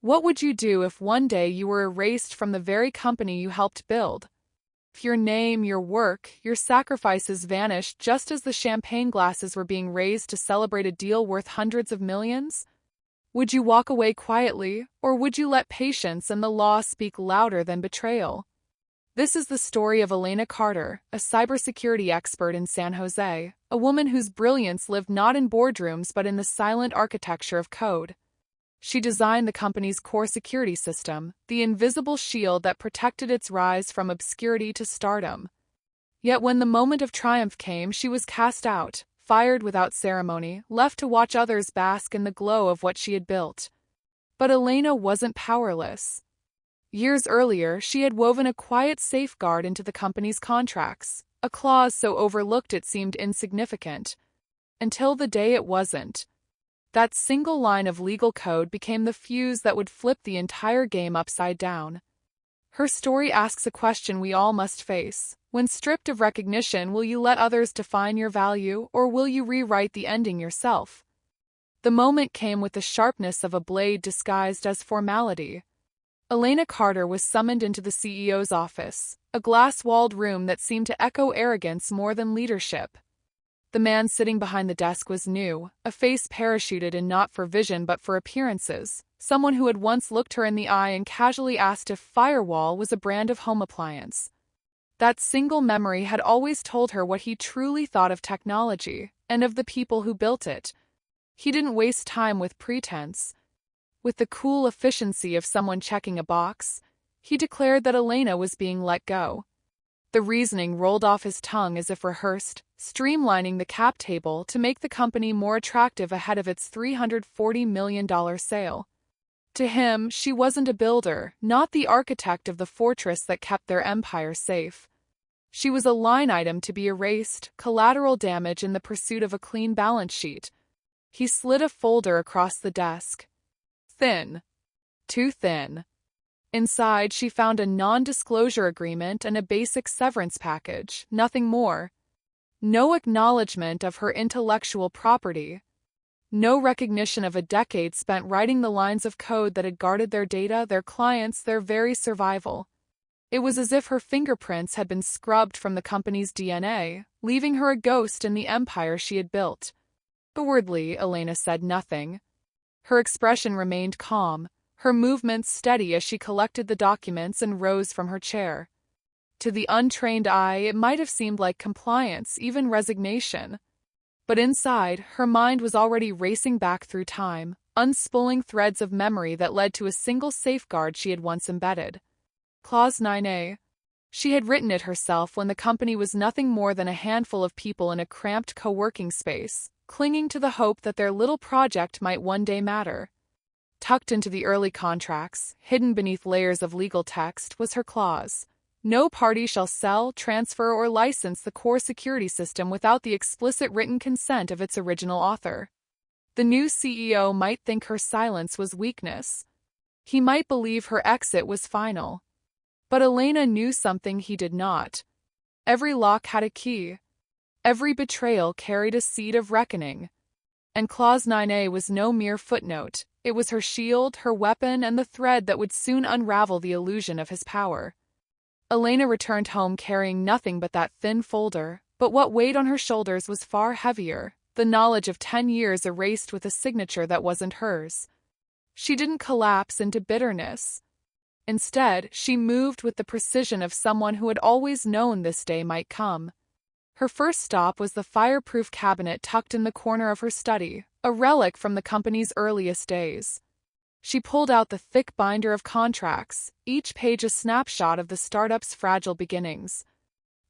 What would you do if one day you were erased from the very company you helped build? If your name, your work, your sacrifices vanished just as the champagne glasses were being raised to celebrate a deal worth hundreds of millions? Would you walk away quietly, or would you let patience and the law speak louder than betrayal? This is the story of Elena Carter, a cybersecurity expert in San Jose, a woman whose brilliance lived not in boardrooms but in the silent architecture of code. She designed the company's core security system, the invisible shield that protected its rise from obscurity to stardom. Yet when the moment of triumph came, she was cast out, fired without ceremony, left to watch others bask in the glow of what she had built. But Elena wasn't powerless. Years earlier, she had woven a quiet safeguard into the company's contracts, a clause so overlooked it seemed insignificant. Until the day it wasn't. That single line of legal code became the fuse that would flip the entire game upside down. Her story asks a question we all must face. When stripped of recognition, will you let others define your value, or will you rewrite the ending yourself? The moment came with the sharpness of a blade disguised as formality. Elena Carter was summoned into the CEO's office, a glass-walled room that seemed to echo arrogance more than leadership. The man sitting behind the desk was new, a face parachuted in not for vision but for appearances, someone who had once looked her in the eye and casually asked if firewall was a brand of home appliance. That single memory had always told her what he truly thought of technology, and of the people who built it. He didn't waste time with pretense. With the cool efficiency of someone checking a box, he declared that Elena was being let go. The reasoning rolled off his tongue as if rehearsed, streamlining the cap table to make the company more attractive ahead of its $340 million sale. To him, she wasn't a builder, not the architect of the fortress that kept their empire safe. She was a line item to be erased, collateral damage in the pursuit of a clean balance sheet. He slid a folder across the desk. Thin. Too thin. Inside, she found a non-disclosure agreement and a basic severance package, nothing more. No acknowledgement of her intellectual property. No recognition of a decade spent writing the lines of code that had guarded their data, their clients, their very survival. It was as if her fingerprints had been scrubbed from the company's DNA, leaving her a ghost in the empire she had built. Inwardly, Elena said nothing. Her expression remained calm, her movements steady as she collected the documents and rose from her chair. To the untrained eye, it might have seemed like compliance, even resignation. But inside, her mind was already racing back through time, unspooling threads of memory that led to a single safeguard she had once embedded. Clause 9A. She had written it herself when the company was nothing more than a handful of people in a cramped co-working space, clinging to the hope that their little project might one day matter. Tucked into the early contracts, hidden beneath layers of legal text, was her clause. No party shall sell, transfer, or license the core security system without the explicit written consent of its original author. The new CEO might think her silence was weakness. He might believe her exit was final. But Elena knew something he did not. Every lock had a key. Every betrayal carried a seed of reckoning. And Clause 9A was no mere footnote. It was her shield, her weapon, and the thread that would soon unravel the illusion of his power. Elena returned home carrying nothing but that thin folder, but what weighed on her shoulders was far heavier, the knowledge of 10 years erased with a signature that wasn't hers. She didn't collapse into bitterness. Instead, she moved with the precision of someone who had always known this day might come. Her first stop was the fireproof cabinet tucked in the corner of her study, a relic from the company's earliest days. She pulled out the thick binder of contracts, each page a snapshot of the startup's fragile beginnings.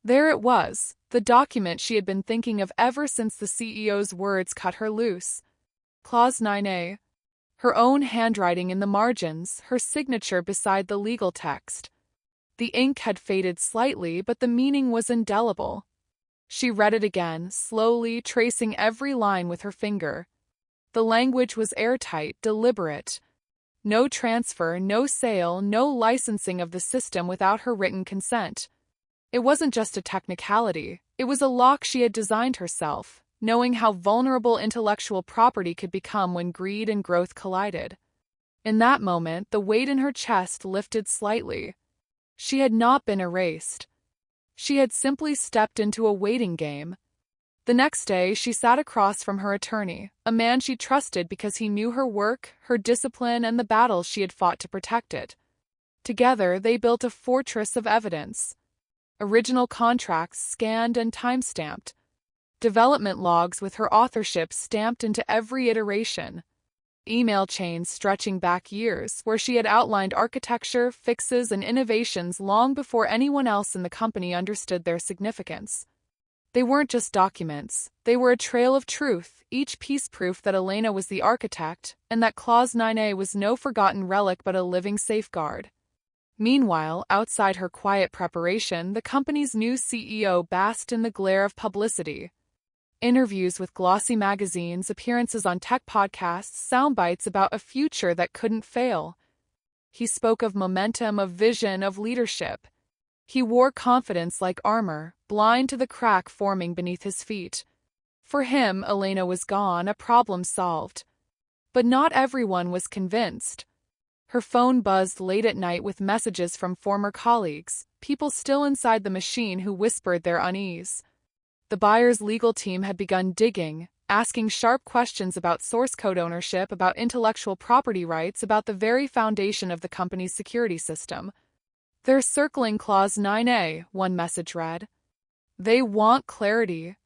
There it was, the document she had been thinking of ever since the CEO's words cut her loose. Clause 9A. Her own handwriting in the margins, her signature beside the legal text. The ink had faded slightly, but the meaning was indelible. She read it again, slowly, tracing every line with her finger. The language was airtight, deliberate. No transfer, no sale, no licensing of the system without her written consent. It wasn't just a technicality, it was a lock she had designed herself, knowing how vulnerable intellectual property could become when greed and growth collided. In that moment, the weight in her chest lifted slightly. She had not been erased. She had simply stepped into a waiting game. The next day, she sat across from her attorney, a man she trusted because he knew her work, her discipline, and the battles she had fought to protect it. Together, they built a fortress of evidence. Original contracts scanned and time-stamped. Development logs with her authorship stamped into every iteration. Email chains stretching back years, where she had outlined architecture, fixes, and innovations long before anyone else in the company understood their significance. They weren't just documents, they were a trail of truth, each piece proof that Elena was the architect, and that Clause 9A was no forgotten relic but a living safeguard. Meanwhile, outside her quiet preparation, the company's new CEO basked in the glare of publicity. Interviews with glossy magazines, appearances on tech podcasts, soundbites about a future that couldn't fail. He spoke of momentum, of vision, of leadership. He wore confidence like armor, blind to the crack forming beneath his feet. For him, Elena was gone, a problem solved. But not everyone was convinced. Her phone buzzed late at night with messages from former colleagues, people still inside the machine who whispered their unease. The buyer's legal team had begun digging, asking sharp questions about source code ownership, about intellectual property rights, about the very foundation of the company's security system. "They're circling Clause 9A, one message read. "They want clarity.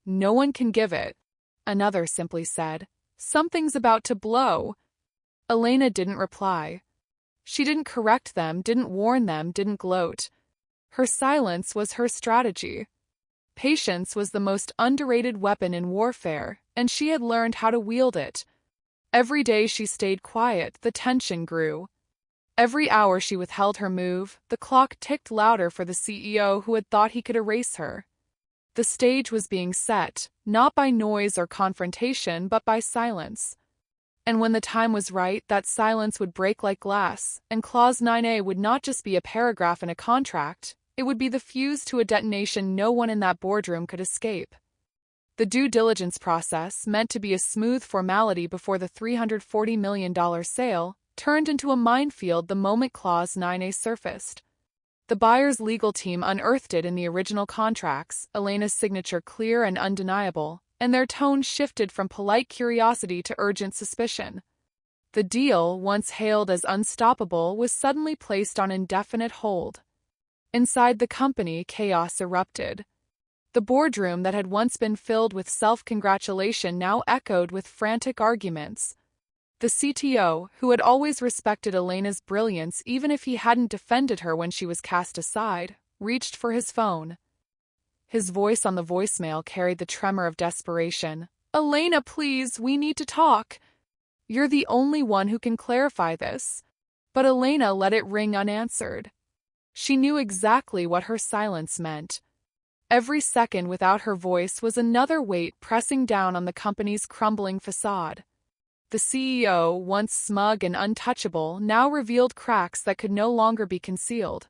No one can give it," another simply said. "Something's about to blow." Elena didn't reply. She didn't correct them, didn't warn them, didn't gloat. Her silence was her strategy. Patience was the most underrated weapon in warfare, and she had learned how to wield it. Every day she stayed quiet, the tension grew. Every hour she withheld her move, the clock ticked louder for the CEO who had thought he could erase her. The stage was being set, not by noise or confrontation, but by silence. And when the time was right, that silence would break like glass, and Clause 9A would not just be a paragraph in a contract, it would be the fuse to a detonation no one in that boardroom could escape. The due diligence process, meant to be a smooth formality before the $340 million sale, turned into a minefield the moment Clause 9A surfaced. The buyer's legal team unearthed it in the original contracts, Elena's signature clear and undeniable, and their tone shifted from polite curiosity to urgent suspicion. The deal, once hailed as unstoppable, was suddenly placed on indefinite hold. Inside the company, chaos erupted. The boardroom that had once been filled with self-congratulation now echoed with frantic arguments. The CTO, who had always respected Elena's brilliance even if he hadn't defended her when she was cast aside, reached for his phone. His voice on the voicemail carried the tremor of desperation. "Elena, please, we need to talk. You're the only one who can clarify this." But Elena let it ring unanswered. She knew exactly what her silence meant. Every second without her voice was another weight pressing down on the company's crumbling facade. The CEO, once smug and untouchable, now revealed cracks that could no longer be concealed.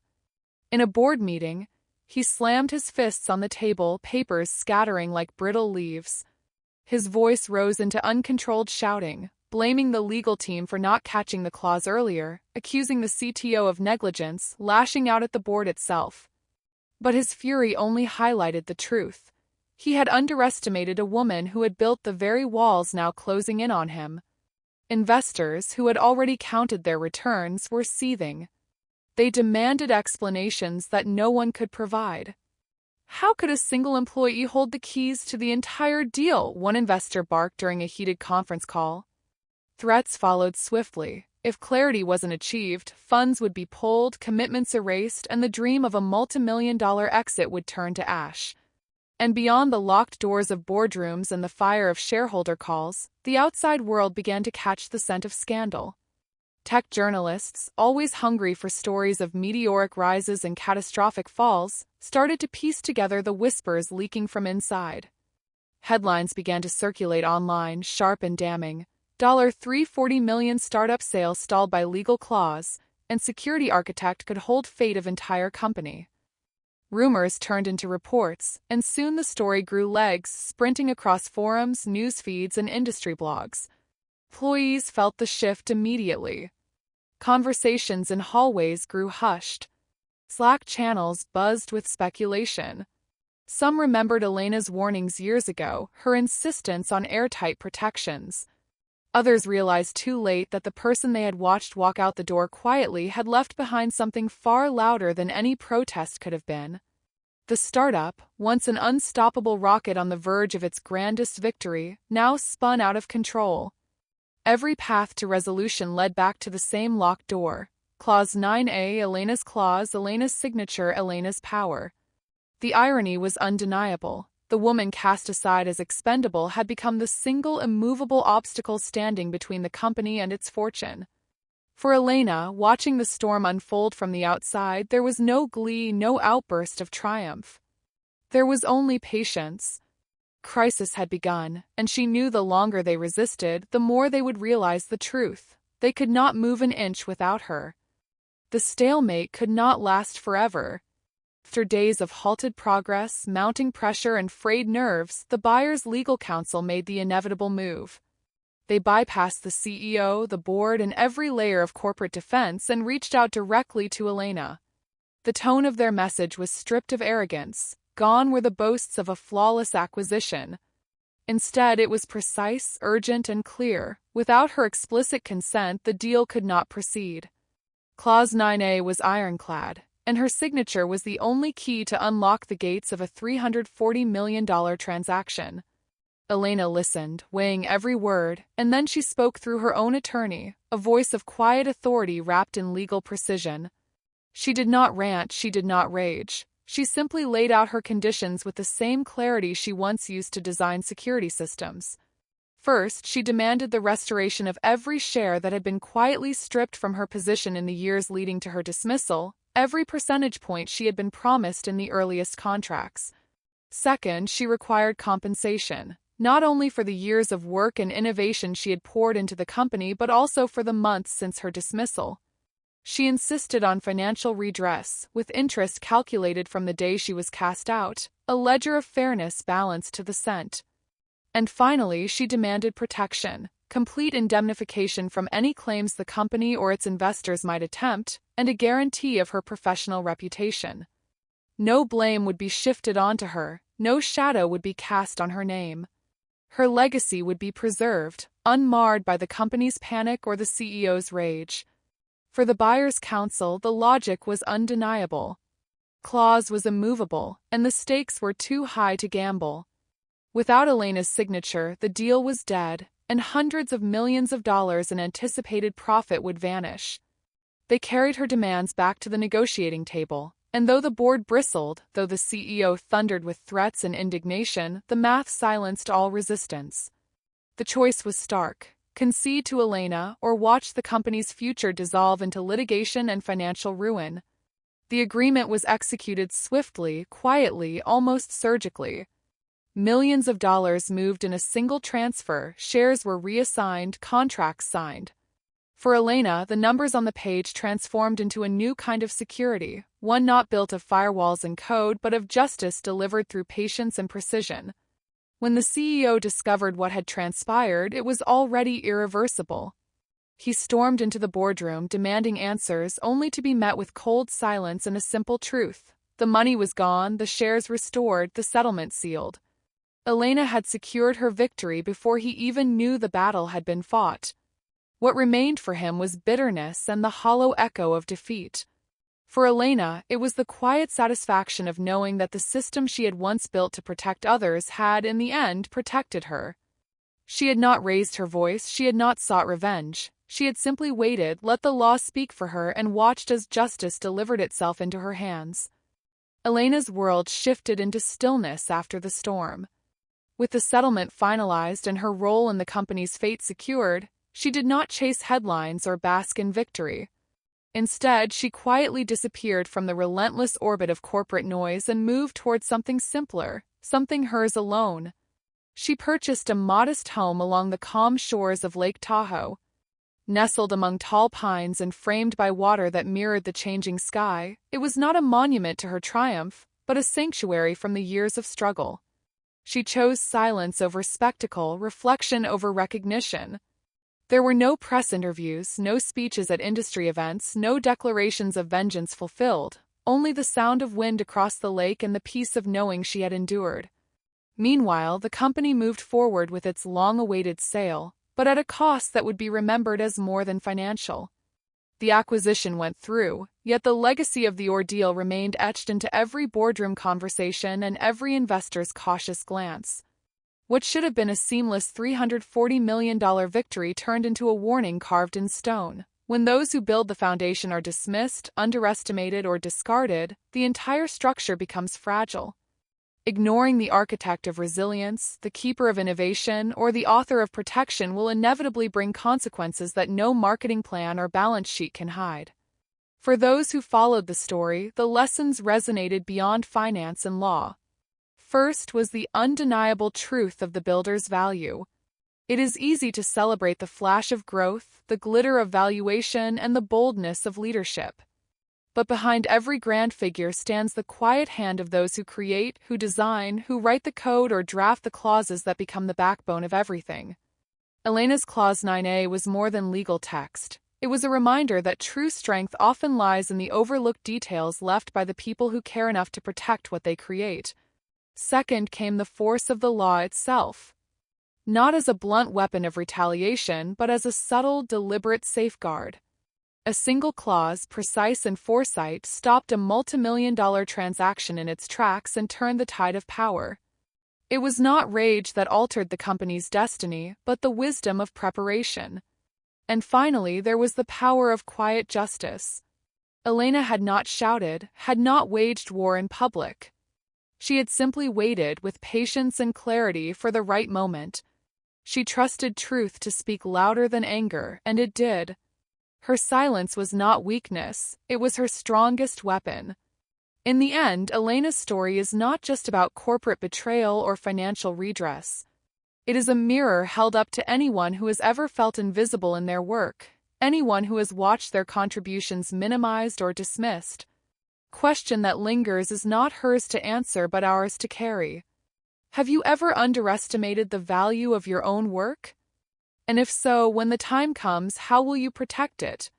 In a board meeting, he slammed his fists on the table, papers scattering like brittle leaves. His voice rose into uncontrolled shouting, blaming the legal team for not catching the clause earlier, accusing the CTO of negligence, lashing out at the board itself. But his fury only highlighted the truth. He had underestimated a woman who had built the very walls now closing in on him. Investors, who had already counted their returns, were seething. They demanded explanations that no one could provide. "How could a single employee hold the keys to the entire deal?" one investor barked during a heated conference call. Threats followed swiftly. If clarity wasn't achieved, funds would be pulled, commitments erased, and the dream of a multi-million-dollar exit would turn to ash. And beyond the locked doors of boardrooms and the fire of shareholder calls, the outside world began to catch the scent of scandal. Tech journalists, always hungry for stories of meteoric rises and catastrophic falls, started to piece together the whispers leaking from inside. Headlines began to circulate online, sharp and damning. $340 million startup sale stalled by legal clause, and security architect could hold fate of entire company. Rumors turned into reports, and soon the story grew legs, sprinting across forums, news feeds, and industry blogs. Employees felt the shift immediately. Conversations in hallways grew hushed. Slack channels buzzed with speculation. Some remembered Elena's warnings years ago, her insistence on airtight protections. Others realized too late that the person they had watched walk out the door quietly had left behind something far louder than any protest could have been. The startup, once an unstoppable rocket on the verge of its grandest victory, now spun out of control. Every path to resolution led back to the same locked door. Clause 9A, Elena's clause, Elena's signature, Elena's power. The irony was undeniable. The woman cast aside as expendable had become the single immovable obstacle standing between the company and its fortune. For Elena, watching the storm unfold from the outside, there was no glee, no outburst of triumph. There was only patience. Crisis had begun, and she knew the longer they resisted, the more they would realize the truth. They could not move an inch without her. The stalemate could not last forever. After days of halted progress, mounting pressure, and frayed nerves, the buyer's legal counsel made the inevitable move. They bypassed the CEO, the board, and every layer of corporate defense and reached out directly to Elena. The tone of their message was stripped of arrogance. Gone were the boasts of a flawless acquisition. Instead, it was precise, urgent, and clear. Without her explicit consent, the deal could not proceed. Clause 9A was ironclad, and her signature was the only key to unlock the gates of a $340 million transaction. Elena listened, weighing every word, and then she spoke through her own attorney, a voice of quiet authority wrapped in legal precision. She did not rant, she did not rage. She simply laid out her conditions with the same clarity she once used to design security systems. First, she demanded the restoration of every share that had been quietly stripped from her position in the years leading to her dismissal, every percentage point she had been promised in the earliest contracts. Second, she required compensation, not only for the years of work and innovation she had poured into the company but also for the months since her dismissal. She insisted on financial redress, with interest calculated from the day she was cast out, a ledger of fairness balanced to the cent. And finally, she demanded protection, complete indemnification from any claims the company or its investors might attempt, and a guarantee of her professional reputation. No blame would be shifted onto her, no shadow would be cast on her name. Her legacy would be preserved, unmarred by the company's panic or the CEO's rage. For the buyer's counsel, the logic was undeniable. Clause was immovable, and the stakes were too high to gamble. Without Elena's signature, the deal was dead, and hundreds of millions of dollars in anticipated profit would vanish. They carried her demands back to the negotiating table, and though the board bristled, though the CEO thundered with threats and indignation, the math silenced all resistance. The choice was stark: concede to Elena or watch the company's future dissolve into litigation and financial ruin. The agreement was executed swiftly, quietly, almost surgically. Millions of dollars moved in a single transfer, shares were reassigned, contracts signed. For Elena, the numbers on the page transformed into a new kind of security, one not built of firewalls and code but of justice delivered through patience and precision. When the CEO discovered what had transpired, it was already irreversible. He stormed into the boardroom demanding answers, only to be met with cold silence and a simple truth. The money was gone, the shares restored, the settlement sealed. Elena had secured her victory before he even knew the battle had been fought. What remained for him was bitterness and the hollow echo of defeat. For Elena, it was the quiet satisfaction of knowing that the system she had once built to protect others had, in the end, protected her. She had not raised her voice, she had not sought revenge. She had simply waited, let the law speak for her, and watched as justice delivered itself into her hands. Elena's world shifted into stillness after the storm. With the settlement finalized and her role in the company's fate secured, she did not chase headlines or bask in victory. Instead, she quietly disappeared from the relentless orbit of corporate noise and moved toward something simpler, something hers alone. She purchased a modest home along the calm shores of Lake Tahoe. Nestled among tall pines and framed by water that mirrored the changing sky, it was not a monument to her triumph, but a sanctuary from the years of struggle. She chose silence over spectacle, reflection over recognition. There were no press interviews, no speeches at industry events, no declarations of vengeance fulfilled, only the sound of wind across the lake and the peace of knowing she had endured. Meanwhile, the company moved forward with its long-awaited sale, but at a cost that would be remembered as more than financial. The acquisition went through, yet the legacy of the ordeal remained etched into every boardroom conversation and every investor's cautious glance. What should have been a seamless $340 million victory turned into a warning carved in stone. When those who build the foundation are dismissed, underestimated, or discarded, the entire structure becomes fragile. Ignoring the architect of resilience, the keeper of innovation, or the author of protection will inevitably bring consequences that no marketing plan or balance sheet can hide. For those who followed the story, the lessons resonated beyond finance and law. First was the undeniable truth of the builder's value. It is easy to celebrate the flash of growth, the glitter of valuation, and the boldness of leadership. But behind every grand figure stands the quiet hand of those who create, who design, who write the code or draft the clauses that become the backbone of everything. Elena's Clause 9A was more than legal text. It was a reminder that true strength often lies in the overlooked details left by the people who care enough to protect what they create. Second came the force of the law itself. Not as a blunt weapon of retaliation, but as a subtle, deliberate safeguard. A single clause, precise and foresight, stopped a multimillion-dollar transaction in its tracks and turned the tide of power. It was not rage that altered the company's destiny, but the wisdom of preparation. And finally, there was the power of quiet justice. Elena had not shouted, had not waged war in public. She had simply waited with patience and clarity for the right moment. She trusted truth to speak louder than anger, and it did. Her silence was not weakness, it was her strongest weapon. In the end, Elena's story is not just about corporate betrayal or financial redress. It is a mirror held up to anyone who has ever felt invisible in their work, anyone who has watched their contributions minimized or dismissed. Question that lingers is not hers to answer but ours to carry. Have you ever underestimated the value of your own work? And if so, when the time comes, how will you protect it?